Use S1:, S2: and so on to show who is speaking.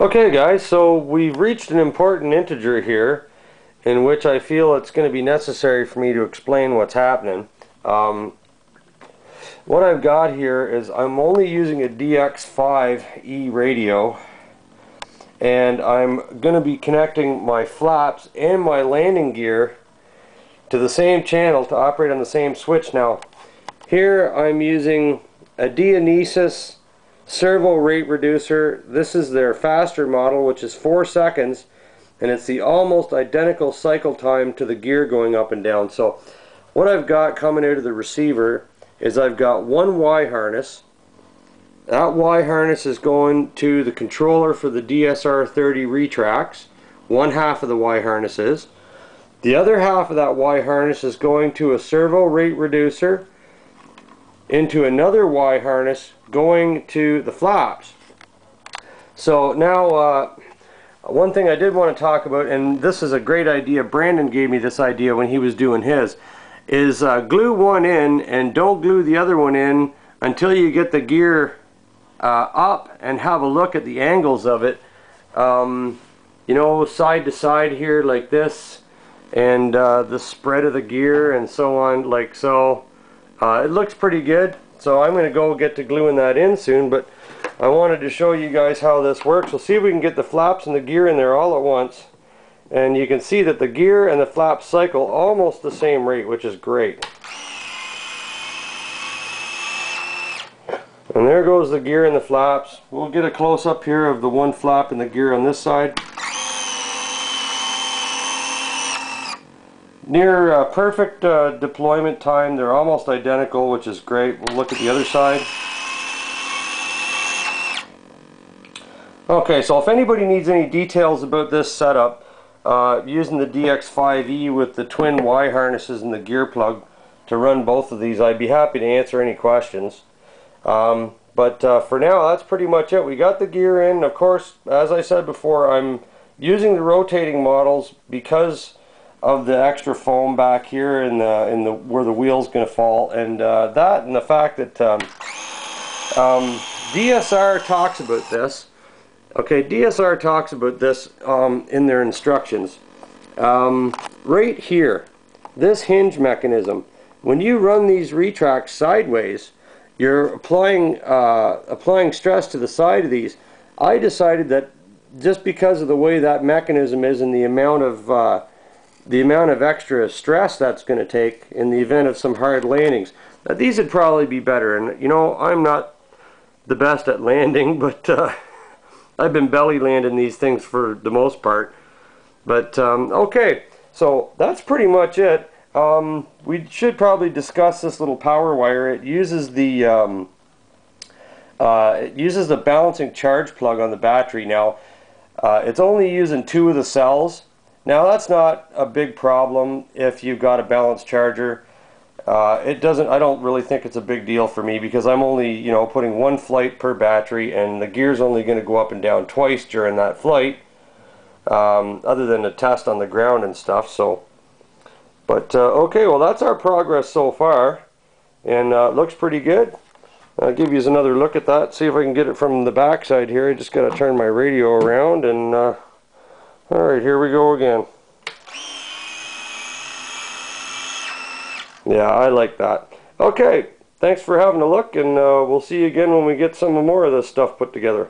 S1: Okay guys, so we've reached an important integer here in which I feel it's going to be necessary for me to explain what's happening. What I've got here is I'm only using a DX5E radio, and I'm going to be connecting my flaps and my landing gear to the same channel to operate on the same switch. Now here I'm using a Dionysus servo rate reducer. This is their faster model, which is 4 seconds, and it's the almost identical cycle time to the gear going up and down. So what I've got coming out of the receiver is I've got one Y harness. That Y harness is going to the controller for the IEATSRT Retracts. One half of the Y harness is. The other half of that Y harness is going to a servo rate reducer, into another Y harness going to the flaps. So now one thing I did want to talk about, and this is a great idea, Brandon gave me this idea when he was doing his, is glue one in and don't glue the other one in until you get the gear up and have a look at the angles of it, you know, side to side here like this, and the spread of the gear and so on, like so. It looks pretty good, so I'm going to go get to gluing that in soon, but I wanted to show you guys how this works. We'll see if we can get the flaps and the gear in there all at once, and you can see that the gear and the flaps cycle almost the same rate, which is great. And there goes the gear and the flaps. We'll get a close-up here of the one flap and the gear on this side. Near perfect deployment time. They're almost identical, which is great. We'll look at the other side. Okay, so if anybody needs any details about this setup, using the DX5E with the twin Y harnesses and the gear plug to run both of these, I'd be happy to answer any questions. But for now, that's pretty much it. We got the gear in. Of course, as I said before, I'm using the rotating models because of the extra foam back here in the where the wheel's going to fall, and that and the fact that DSR talks about this. Okay, DSR talks about this in their instructions. Right here, this hinge mechanism, when you run these retracts sideways, you're applying stress to the side of these. I decided that just because of the way that mechanism is and the amount of extra stress that's going to take in the event of some hard landings, that these would probably be better. And you know, I'm not the best at landing, but I've been belly landing these things for the most part. But okay, so that's pretty much it. We should probably discuss this little power wire. It uses the balancing charge plug on the battery. Now it's only using 2 of the cells. Now that's not a big problem if you've got a balanced charger. I don't really think it's a big deal for me because I'm only, you know, putting 1 flight per battery, and the gear's only going to go up and down twice during that flight, other than a test on the ground and stuff. So, but okay, well that's our progress so far, and it looks pretty good. I'll give you another look at that, see if I can get it from the back side here. I just got to turn my radio around, and alright, here we go again. Yeah, I like that. Okay, thanks for having a look, and we'll see you again when we get some more of this stuff put together.